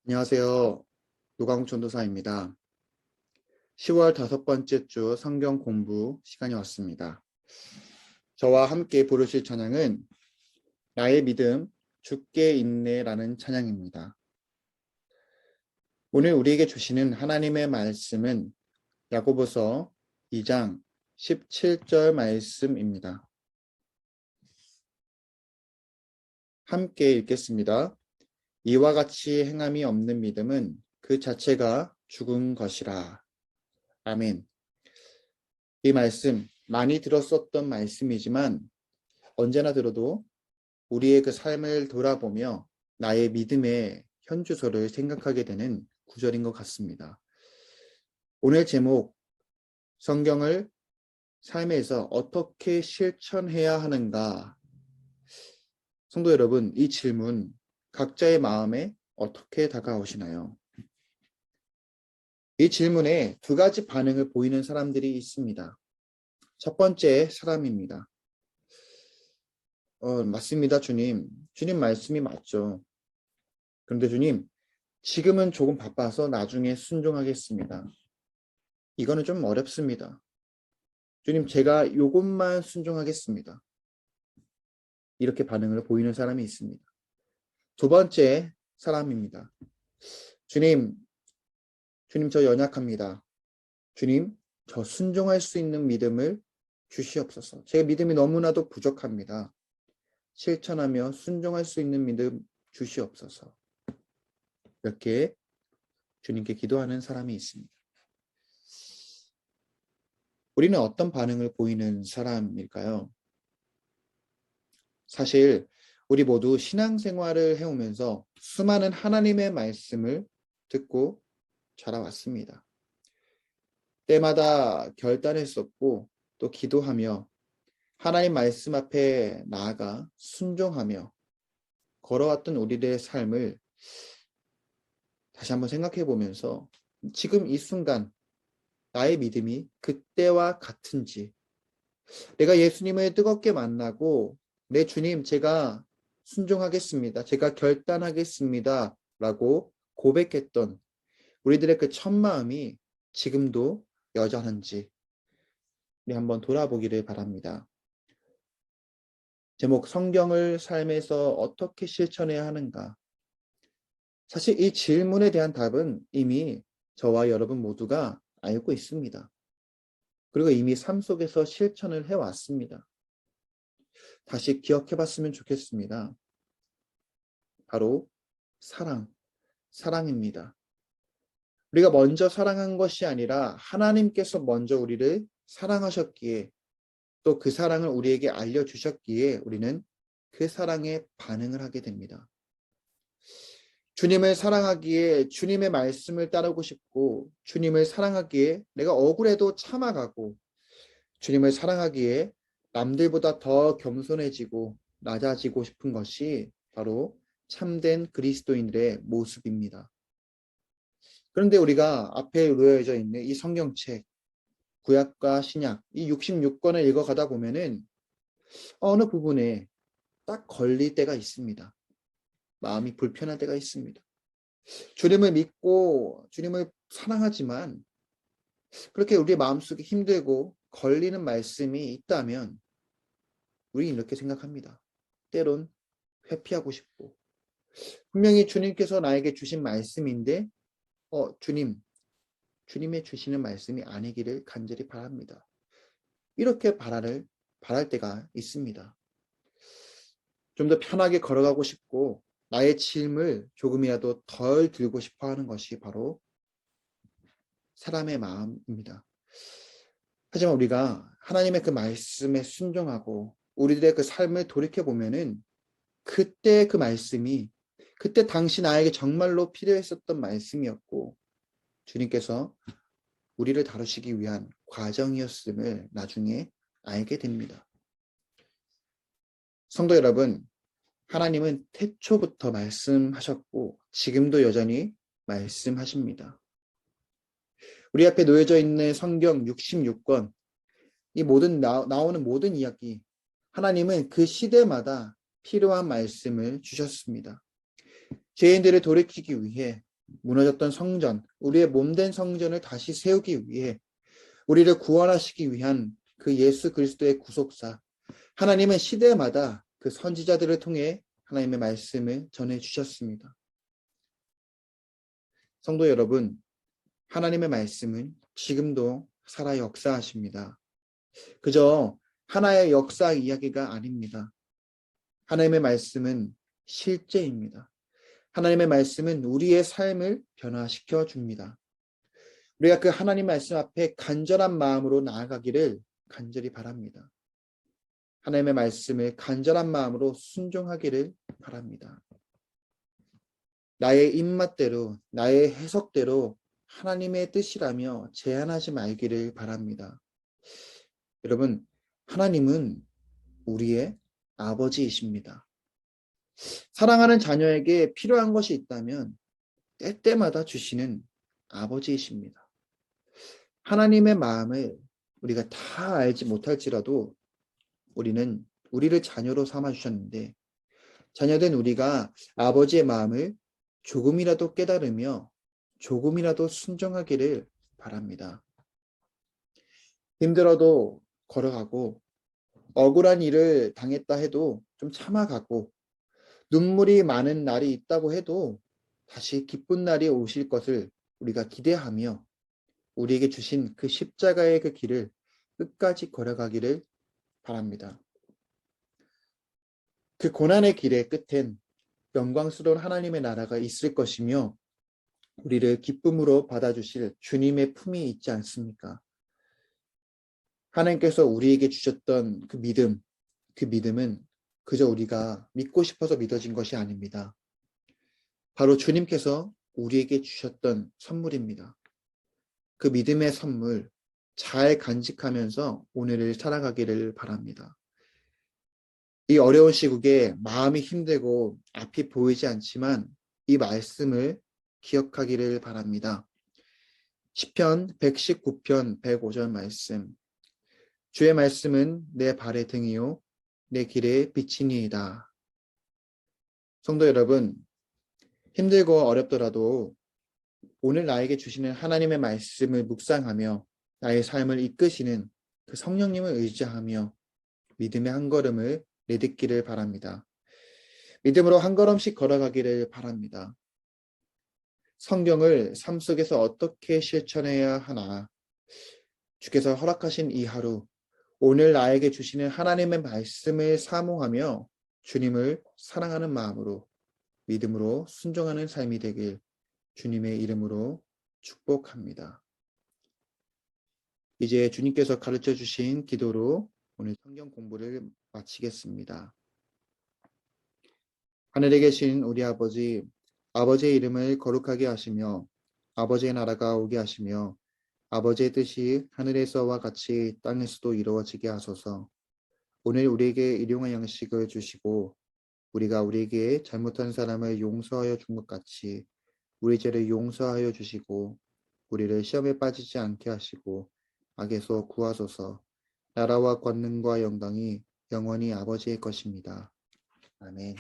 안녕하세요. 노광욱 전도사입니다. 10월 5번째 주 성경 공부 시간이 왔습니다. 저와 함께 부르실 찬양은 나의 믿음 주께 있네라는 찬양입니다. 오늘 우리에게 주시는 하나님의 말씀은 야고보서 2장 17절 말씀입니다. 함께 읽겠습니다. 이와 같이 행함이 없는 믿음은 그 자체가 죽은 것이라. 아멘. 이 말씀 많이 들었었던 말씀이지만 언제나 들어도 우리의 그 삶을 돌아보며 나의 믿음의 현주소를 생각하게 되는 구절인 것 같습니다. 오늘 제목, 성경을 삶에서 어떻게 실천해야 하는가? 성도 여러분, 이 질문 각자의 마음에 어떻게 다가오시나요? 이 질문에 두 가지 반응을 보이는 사람들이 있습니다. 첫 번째 사람입니다. 맞습니다, 주님. 주님 말씀이 맞죠. 그런데 주님, 지금은 조금 바빠서 나중에 순종하겠습니다. 이거는 좀 어렵습니다. 주님, 제가 요것만 순종하겠습니다. 이렇게 반응을 보이는 사람이 있습니다. 두 번째 사람입니다. 주님, 저 연약합니다. 주님, 저 순종할 수 있는 믿음을 주시옵소서. 제 믿음이 너무나도 부족합니다. 실천하며 순종할 수 있는 믿음 주시옵소서. 이렇게 주님께 기도하는 사람이 있습니다. 우리는 어떤 반응을 보이는 사람일까요? 사실 우리 모두 신앙생활을 해오면서 수많은 하나님의 말씀을 듣고 자라왔습니다. 때마다 결단했었고 또 기도하며 하나님 말씀 앞에 나아가 순종하며 걸어왔던 우리들의 삶을 다시 한번 생각해 보면서 지금 이 순간 나의 믿음이 그때와 같은지, 내가 예수님을 뜨겁게 만나고 내 주님, 제가 순종하겠습니다. 제가 결단하겠습니다. 라고 고백했던 우리들의 그 첫 마음이 지금도 여전한지 우리 한번 돌아보기를 바랍니다. 제목, 성경을 삶에서 어떻게 실천해야 하는가? 사실 이 질문에 대한 답은 이미 저와 여러분 모두가 알고 있습니다. 그리고 이미 삶 속에서 실천을 해왔습니다. 다시 기억해 봤으면 좋겠습니다. 바로 사랑입니다. 우리가 먼저 사랑한 것이 아니라 하나님께서 먼저 우리를 사랑하셨기에 또 그 사랑을 우리에게 알려주셨기에 우리는 그 사랑에 반응을 하게 됩니다. 주님을 사랑하기에 주님의 말씀을 따르고 싶고 주님을 사랑하기에 내가 억울해도 참아가고 주님을 사랑하기에 남들보다 더 겸손해지고 낮아지고 싶은 것이 바로 참된 그리스도인들의 모습입니다. 그런데 우리가 앞에 놓여져 있는 이 성경책, 구약과 신약, 이 66권을 읽어가다 보면은 어느 부분에 딱 걸릴 때가 있습니다. 마음이 불편할 때가 있습니다. 주님을 믿고 주님을 사랑하지만 그렇게 우리의 마음속에 힘들고 걸리는 말씀이 있다면 우리는 이렇게 생각합니다. 때론 회피하고 싶고 분명히 주님께서 나에게 주신 말씀인데 주님의 주시는 말씀이 아니기를 간절히 바랍니다. 이렇게 바랄 때가 있습니다. 좀 더 편하게 걸어가고 싶고 나의 짐을 조금이라도 덜 들고 싶어 하는 것이 바로 사람의 마음입니다. 하지만 우리가 하나님의 그 말씀에 순종하고 우리들의 그 삶을 돌이켜보면은 그때 그 말씀이 그때 당시 나에게 정말로 필요했었던 말씀이었고 주님께서 우리를 다루시기 위한 과정이었음을 나중에 알게 됩니다. 성도 여러분, 하나님은 태초부터 말씀하셨고 지금도 여전히 말씀하십니다. 우리 앞에 놓여져 있는 성경 66권, 이 나오는 모든 이야기, 하나님은 그 시대마다 필요한 말씀을 주셨습니다. 죄인들을 돌이키기 위해 무너졌던 성전, 우리의 몸된 성전을 다시 세우기 위해 우리를 구원하시기 위한 그 예수 그리스도의 구속사, 하나님은 시대마다 그 선지자들을 통해 하나님의 말씀을 전해 주셨습니다. 성도 여러분, 하나님의 말씀은 지금도 살아 역사하십니다. 그저 하나의 역사 이야기가 아닙니다. 하나님의 말씀은 실제입니다. 하나님의 말씀은 우리의 삶을 변화시켜 줍니다. 우리가 그 하나님 말씀 앞에 간절한 마음으로 나아가기를 간절히 바랍니다. 하나님의 말씀을 간절한 마음으로 순종하기를 바랍니다. 나의 입맛대로, 나의 해석대로 하나님의 뜻이라며 제한하지 말기를 바랍니다. 여러분, 하나님은 우리의 아버지이십니다. 사랑하는 자녀에게 필요한 것이 있다면 때때마다 주시는 아버지이십니다. 하나님의 마음을 우리가 다 알지 못할지라도 우리는 우리를 자녀로 삼아 주셨는데, 자녀된 우리가 아버지의 마음을 조금이라도 깨달으며 조금이라도 순종하기를 바랍니다. 힘들어도 걸어가고, 억울한 일을 당했다 해도 좀 참아가고, 눈물이 많은 날이 있다고 해도 다시 기쁜 날이 오실 것을 우리가 기대하며 우리에게 주신 그 십자가의 그 길을 끝까지 걸어가기를 바랍니다. 그 고난의 길의 끝엔 영광스러운 하나님의 나라가 있을 것이며 우리를 기쁨으로 받아주실 주님의 품이 있지 않습니까? 하나님께서 우리에게 주셨던 그 믿음은 그저 우리가 믿고 싶어서 믿어진 것이 아닙니다. 바로 주님께서 우리에게 주셨던 선물입니다. 그 믿음의 선물 잘 간직하면서 오늘을 살아가기를 바랍니다. 이 어려운 시국에 마음이 힘들고 앞이 보이지 않지만 이 말씀을 기억하기를 바랍니다. 시편 119편 105절 말씀. 주의 말씀은 내 발의 등이요 내 길의 빛이니이다. 성도 여러분, 힘들고 어렵더라도 오늘 나에게 주시는 하나님의 말씀을 묵상하며 나의 삶을 이끄시는 그 성령님을 의지하며 믿음의 한 걸음을 내딛기를 바랍니다. 믿음으로 한 걸음씩 걸어가기를 바랍니다. 성경을 삶 속에서 어떻게 실천해야 하나? 주께서 허락하신 이 하루, 오늘 나에게 주시는 하나님의 말씀을 사모하며 주님을 사랑하는 마음으로 믿음으로 순종하는 삶이 되길 주님의 이름으로 축복합니다. 이제 주님께서 가르쳐 주신 기도로 오늘 성경 공부를 마치겠습니다. 하늘에 계신 우리 아버지, 아버지의 이름을 거룩하게 하시며 아버지의 나라가 오게 하시며 아버지의 뜻이 하늘에서와 같이 땅에서도 이루어지게 하소서. 오늘 우리에게 일용할 양식을 주시고 우리가 우리에게 잘못한 사람을 용서하여 준 것 같이 우리 죄를 용서하여 주시고 우리를 시험에 빠지지 않게 하시고 악에서 구하소서. 나라와 권능과 영광이 영원히 아버지의 것입니다. 아멘.